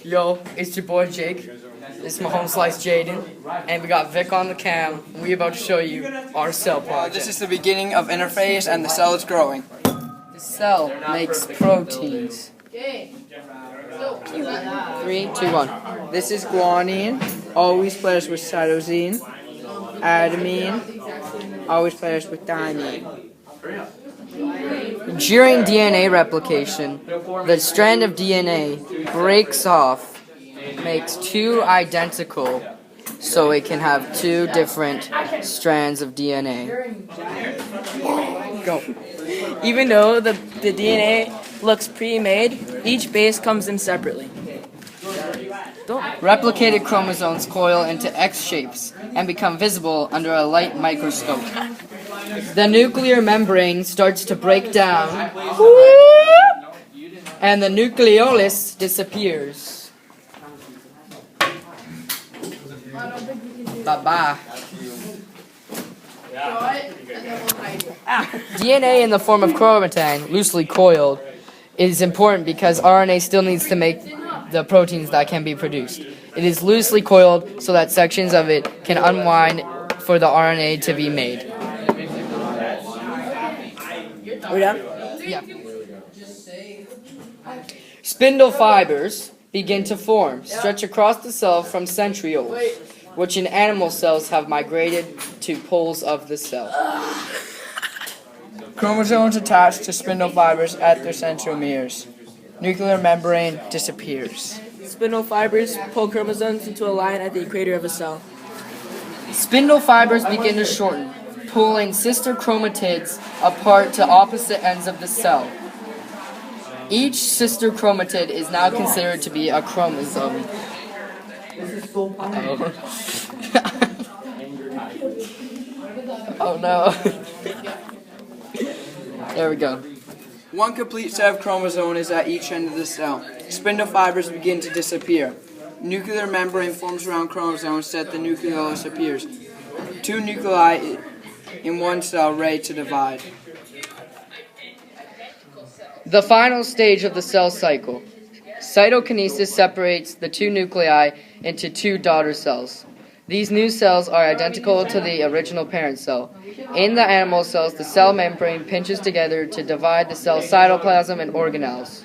Yo, it's your boy Jake. This is my home slice Jayden, and we got Vic on the cam. We about to show you our cell project. This is the beginning of interphase, and the cell is growing. The cell makes proteins. 3, 2, 1. This is guanine, always pairs with cytosine. Adenine, always pairs with thymine. During DNA replication, the strand of DNA breaks off, makes two identical, so it can have two different strands of DNA. Go. Even though the DNA looks pre-made, each base comes in separately. Replicated chromosomes coil into X shapes and become visible under a light microscope. The nuclear membrane starts to break down, and the nucleolus disappears. Bye-bye. DNA in the form of chromatin, loosely coiled, is important because RNA still needs to make the proteins that can be produced. It is loosely coiled so that sections of it can unwind for the RNA to be made. Are we done? Yeah. Spindle fibers begin to form, stretch across the cell from centrioles, which in animal cells have migrated to poles of the cell. Chromosomes attach to spindle fibers at their centromeres. Nuclear membrane disappears. Spindle fibers pull chromosomes into a line at the equator of a cell. Spindle fibers begin to shorten, pulling sister chromatids apart to opposite ends of the cell. Each sister chromatid is now considered to be a chromosome. Oh no. There we go. One complete set of chromosomes is at each end of the cell. Spindle fibers begin to disappear. Nuclear membrane forms around chromosomes so that the nucleolus appears. Two nuclei in one cell ready to divide. The final stage of the cell cycle. Cytokinesis separates the two nuclei into two daughter cells. These new cells are identical to the original parent cell. In the animal cells, the cell membrane pinches together to divide the cell cytoplasm and organelles.